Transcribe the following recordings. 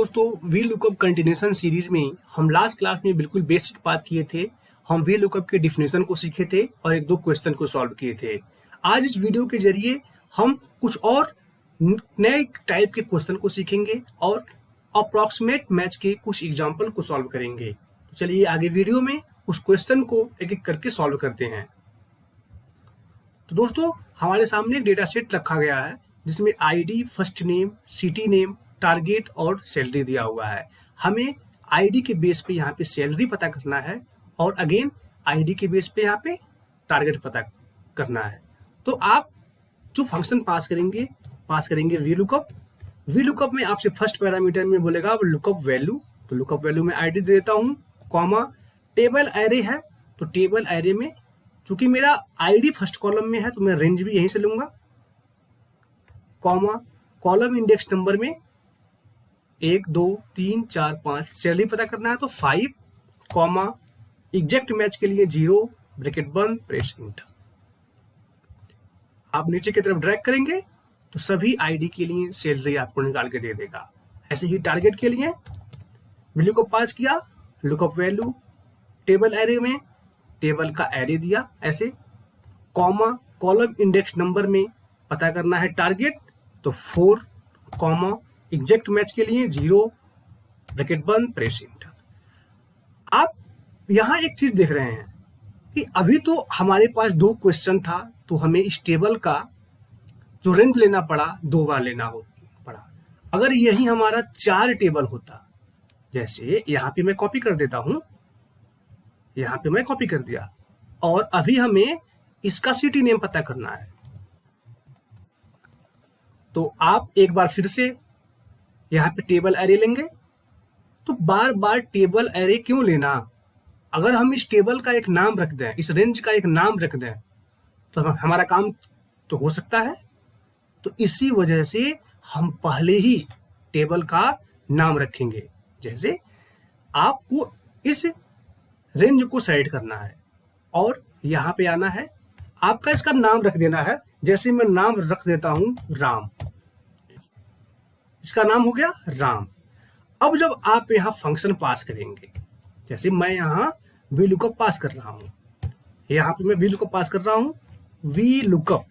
दोस्तों V lookup continuation series में हम लास्ट क्लास में बिल्कुल बेसिक बात किए थे। हम वी लुकअप के डिफिनेशन को सीखे थे और एक दो क्वेश्चन को सॉल्व किए थे। आज इस वीडियो के जरिए हम कुछ और नए टाइप के क्वेश्चन को सीखेंगे और अप्रॉक्सीमेट मैच के कुछ एग्जाम्पल को सॉल्व करेंगे। तो चलिए आगे वीडियो में उस क्वेश्चन को एक एक करके सॉल्व करते हैं। तो दोस्तों हमारे सामने एक डेटा सेट रखा गया है जिसमें ID, first name, city name, target और सैलरी दिया हुआ है। हमें आईडी के बेस पे यहाँ पे सैलरी पता करना है और अगेन आईडी के बेस पे यहाँ पे टारगेट पता करना है। तो आप जो फंक्शन पास करेंगे वी लुकअप। वी लुकअप में आपसे फर्स्ट पैरामीटर में बोलेगा लुकअप वैल्यू, तो लुकअप वैल्यू में आईडी दे देता हूँ, कॉमा टेबल एरे है तो टेबल एरे में चूंकि मेरा आईडी फर्स्ट कॉलम में है तो मैं रेंज भी यहीं से लूंगा, कॉमा कॉलम इंडेक्स नंबर में 1 2 3 4 5 सैलरी पता करना है तो 5, कॉमा एग्जैक्ट मैच के लिए 0 ब्रैकेट बंद, प्रेस एंटर। आप नीचे की तरफ ड्रैग करेंगे तो सभी आईडी के लिए सैलरी आपको निकाल के दे देगा। ऐसे ही टारगेट के लिए वैल्यू को पास किया, लुकअप वैल्यू टेबल एरे में टेबल का एरे दिया ऐसे, कॉमा कॉलम इंडेक्स नंबर में पता करना है टारगेट तो 4, कॉमा एग्जैक्ट मैच के लिए 0 ब्रैकेट बंद, प्रेस एंटर। आप यहां एक चीज देख रहे हैं कि अभी तो हमारे पास 2 क्वेश्चन था तो हमें इस टेबल का जो रेंज लेना पड़ा 2 बार लेना पड़ा। अगर यही हमारा 4 टेबल होता, जैसे यहां पे मैं कॉपी कर देता हूं, यहां पे मैं कॉपी कर दिया और अभी हमें इसका सिटी नेम पता करना है, तो आप एक बार फिर से यहाँ पे टेबल एरे लेंगे। तो बार बार टेबल एरे क्यों लेना? अगर हम इस टेबल का एक नाम रख दें, इस रेंज का एक नाम रख दें तो हमारा काम तो हो सकता है। तो इसी वजह से हम पहले ही टेबल का नाम रखेंगे। जैसे आपको इस रेंज को सेलेक्ट करना है और यहाँ पे आना है, आपका इसका नाम रख देना है। जैसे मैं नाम रख देता हूं राम, इसका नाम हो गया राम। अब जब आप यहाँ फंक्शन पास करेंगे, जैसे मैं यहाँ वी लुकअप पास कर रहा हूं, यहाँ पे मैं वी लुकअप पास कर रहा हूं, वी लुकअप,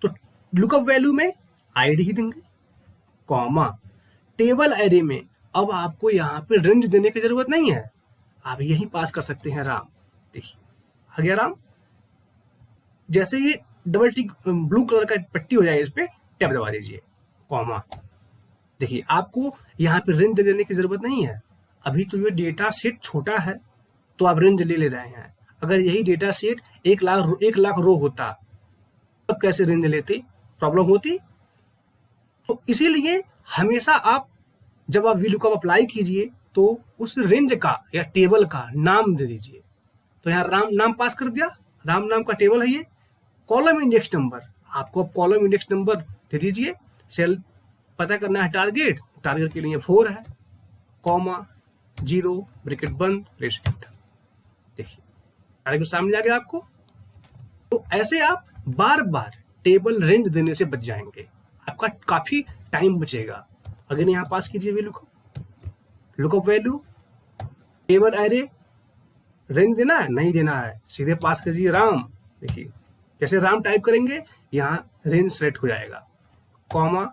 तो लुकअप वैल्यू में आईडी ही देंगे, कॉमा टेबल एरे में अब आपको यहाँ पे रेंज देने की जरूरत नहीं है, आप यही पास कर सकते हैं राम। देखिए आ गया राम। जैसे ही डबल टिक ब्लू कलर का पट्टी हो जाए इस पे टैब दबा दीजिए, कॉमा। देखिए आपको यहाँ पे रेंज देने की जरूरत नहीं है। अभी तो ये डेटा सेट छोटा है तो आप रेंज ले रहे हैं। अगर यही डेटा सेट 1 लाख रो होता तब कैसे रेंज लेते, प्रॉब्लम होती। तो इसीलिए हमेशा आप जब आप वी लुकअप अप्लाई कीजिए तो उस रेंज का या टेबल का नाम दे दीजिए। तो यहाँ राम नाम पास कर दिया, राम नाम का टेबल है ये। कॉलम इंडेक्स नंबर, आपको अब कॉलम इंडेक्स नंबर दे दीजिए। सेल पता करना है टारगेट, टारगेट के लिए 4 है, कॉमा 0 ब्रैकेट बंद, प्रेस एंटर। देखिए टारगेट सामने आ गया आपको। तो ऐसे आप बार बार टेबल रेंज देने से बच जाएंगे, आपका काफी टाइम बचेगा। अगर यहाँ पास कीजिए V lookup value table array, range देना है नहीं देना है, सीधे पास कीजिए राम। देखिए जैसे राम टाइप करेंगे यहाँ रेंज सेलेक्ट हो जाएगा, comma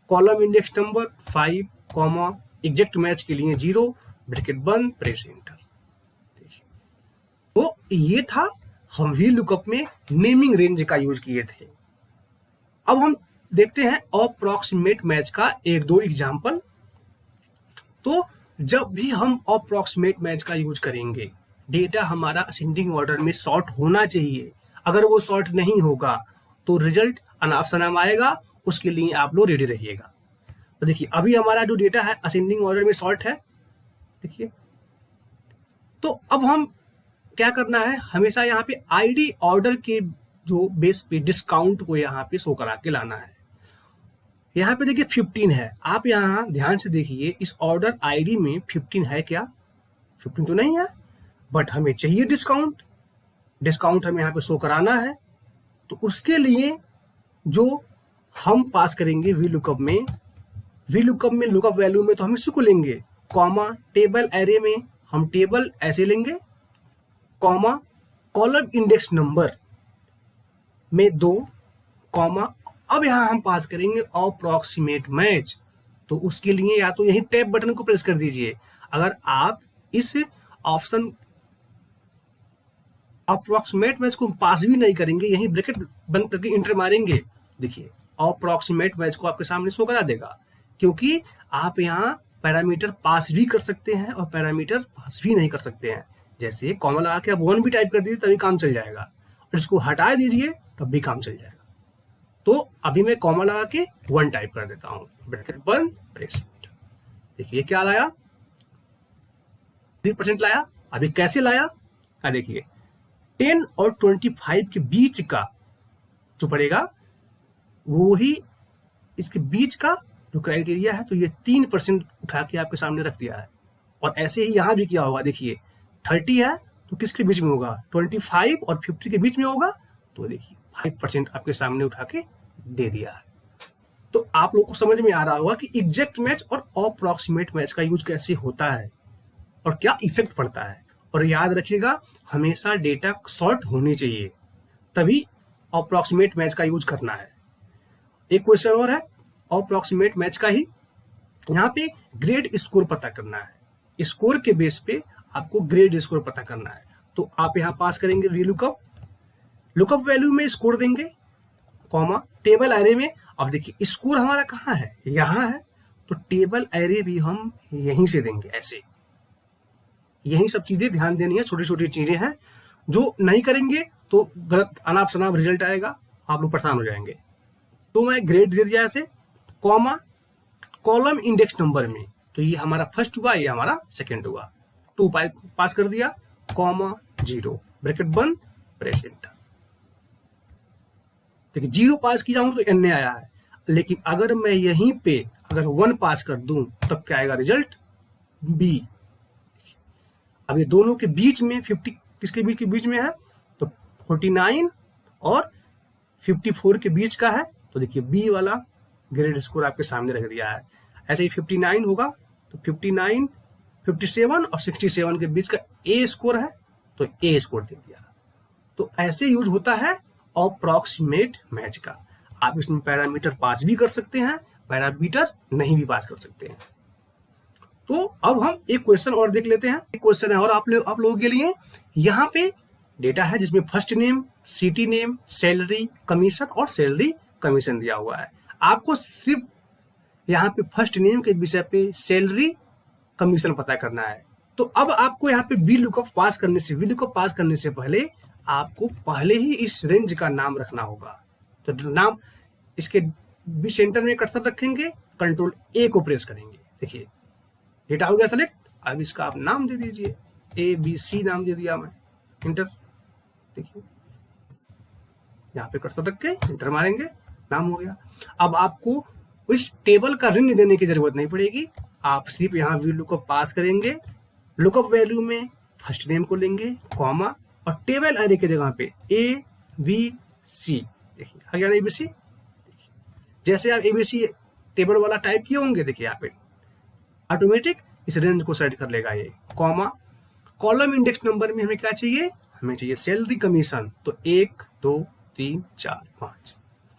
column index number 5, comma exact match के लिए 0 ब्रैकेट बंद, प्रेस एंटर। देखिए तो ये था हम वी लुकअप में नेमिंग रेंज का यूज किए थे। अब हम देखते हैं अप्रॉक्सीमेट मैच का 1-2 एग्जाम्पल। तो जब भी हम अप्रॉक्सीमेट मैच का यूज करेंगे, डेटा हमारा असेंडिंग ऑर्डर में सॉर्ट होना चाहिए। अगर वो सॉर्ट नहीं होगा तो रिजल्ट अनाप आएगा, उसके लिए आप लोग रेडी रहिएगा। तो देखिए अभी हमारा जो डेटा है असेंडिंग ऑर्डर में सॉर्ट है। देखिए तो अब हम क्या करना है, हमेशा यहाँ पे आईडी ऑर्डर के जो बेस पे डिस्काउंट को यहाँ पे शो करा के लाना है। यहाँ पे देखिए 15 है, आप यहाँ ध्यान से देखिए इस ऑर्डर आईडी में 15 है क्या? 15 तो नहीं है, बट हमें चाहिए डिस्काउंट, डिस्काउंट हमें यहाँ पे शो कराना है। तो उसके लिए जो हम पास करेंगे वी लुकअप में वी लुकअप में लुकअप वैल्यू में तो हम इसी को लेंगे, कॉमा टेबल एरे में हम टेबल ऐसे लेंगे, कॉमा कॉलम इंडेक्स नंबर में 2, कॉमा अब यहां हम पास करेंगे अप्रॉक्सीमेट मैच। तो उसके लिए या तो यही टैब बटन को प्रेस कर दीजिए। अगर आप इस ऑप्शन अप्रॉक्सीमेट मैच को पास भी नहीं करेंगे, यही ब्रैकेट बंद करके इंटर मारेंगे, देखिए अप्रॉक्सीमेट मैच को आपके सामने शो करा देगा, क्योंकि आप यहाँ पैरामीटर पास भी कर सकते हैं और पैरामीटर पास भी नहीं कर सकते हैं। जैसे कॉमा लगा के आप 1 भी टाइप कर दीजिए तभी काम चल जाएगा, और इसको हटा दीजिए तब भी काम चल जाएगा। तो अभी मैं कॉमा लगा के 1 टाइप कर देता हूं, ब्रैकेट बंद, प्रेस एंटर। देखिए क्या लाया, 3% लाया। अभी कैसे लाया, देखिए 10 और 25 के बीच का जो पड़ेगा वो ही इसके बीच का जो क्राइटेरिया है, तो ये 3% उठा के आपके सामने रख दिया है। और ऐसे ही यहां भी किया होगा, देखिए 30 है तो किसके बीच में होगा, 25 और 50 के बीच में होगा, तो देखिए 5% आपके सामने उठा के दे दिया है। तो आप लोगों को समझ में आ रहा होगा कि एग्जैक्ट मैच और अप्रॉक्सीमेट मैच का यूज कैसे होता है और क्या इफेक्ट पड़ता है। और याद रखिएगा, हमेशा डेटा शॉर्ट होनी चाहिए, तभी अप्रॉक्सीमेट मैच का यूज करना है। एक क्वेश्चन और है अप्रॉक्सीमेट मैच का ही, यहाँ पे ग्रेड स्कोर पता करना है। स्कोर के बेस पे आपको ग्रेड स्कोर पता करना है। तो आप यहाँ पास करेंगे वी लुकअप, लुकअप वैल्यू में स्कोर देंगे, कॉमा टेबल एरे में। अब देखिए स्कोर हमारा कहाँ है, यहाँ है, तो टेबल एरे भी हम यहीं से देंगे, ऐसे। यही सब चीजें ध्यान देनी है, छोटी छोटी चीजें हैं, जो नहीं करेंगे तो गलत अनाप शनाप रिजल्ट आएगा, आप लोग परेशान हो जाएंगे। तो मैं ग्रेड दे दिया ऐसे, कॉमा कॉलम इंडेक्स नंबर में, तो ये हमारा फर्स्ट हुआ, ये हमारा सेकंड हुआ, 2 पास कर दिया, कॉमा 0, ब्रैकेट बंद, प्रेस एंटर। देखिए 0 पास किया हूं तो एन आया है, लेकिन अगर मैं यहीं पे अगर 1 पास कर दूं तब क्या आएगा रिजल्ट, बी। अब ये दोनों के बीच में 50 किसके बीच के बीच में है, तो 49 और 54 के बीच का है, तो देखिए बी वाला ग्रेड स्कोर आपके सामने रख दिया है। ऐसे ही 59 होगा तो 59, 57 और 67 के बीच का ए स्कोर है, तो ए स्कोर दे दिया। तो ऐसे यूज होता है अप्रॉक्सीमेट मैच का। आप इसमें पैरामीटर पास भी कर सकते हैं, पैरामीटर नहीं भी पास कर सकते हैं। तो अब हम एक क्वेश्चन और देख लेते हैं। एक क्वेश्चन है और आप लोगों के लिए, यहाँ पे डेटा है जिसमें first name, city name, salary, commission और सैलरी कमीशन दिया हुआ है। आपको सिर्फ यहाँ पे फर्स्ट नेम के विषय पे सैलरी कमीशन पता करना है। तो अब आपको यहाँ पे वी लुकअप पास करने से पहले आपको पहले ही इस रेंज का नाम रखना होगा। तो नाम इसके बी सेंटर में कर्सर रखेंगे, कंट्रोल ए को प्रेस करेंगे, देखिए डेटा हो गया सेलेक्ट। अब इसका आप नाम दे दीजिए, ABC नाम दे दिया मैं, इंटर। देखिए यहाँ पे कर्सर रख के इंटर मारेंगे, नाम हो गया। अब आपको इस टेबल का रेंज देने की जरूरत नहीं पड़ेगी, आप सिर्फ यहाँ वी लुकअप पास करेंगे, लुकअप वैल्यू में फर्स्ट नेम को लेंगे, कॉमा और टेबल एरे के जगह पे ABC, देखिए आ गया ना ABC। जैसे आप ABC टेबल वाला टाइप किए होंगे, देखिए यहाँ पे ऑटोमेटिक इस रेंज को सेट कर लेगा ये, कॉमा कॉलम इंडेक्स नंबर में हमें क्या चाहिए, हमें चाहिए सैलरी कमीशन, तो 1 2 3 4 5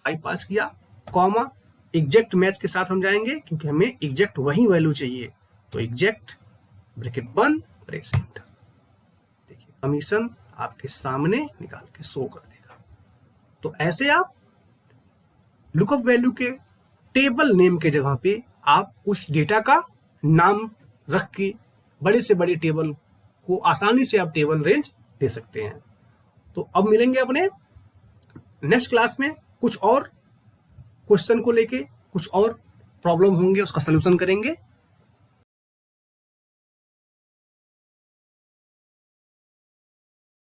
5 पास किया, कॉमा एग्जैक्ट मैच के साथ हम जाएंगे क्योंकि हमें एग्जैक्ट वही वैल्यू चाहिए, तो एग्जैक्ट ब्रैकेट बंद, प्रेस एंटर। देखिए कमीशन आपके सामने निकाल के शो कर देगा। तो ऐसे आप लुकअप वैल्यू के टेबल नेम के जगह पे आप उस डेटा का नाम रख के बड़े से बड़े टेबल को आसानी से आप टेबल रेंज दे सकते हैं। तो अब मिलेंगे अपने नेक्स्ट क्लास में, कुछ और क्वेश्चन को लेके कुछ और प्रॉब्लम होंगे, उसका सलूशन करेंगे।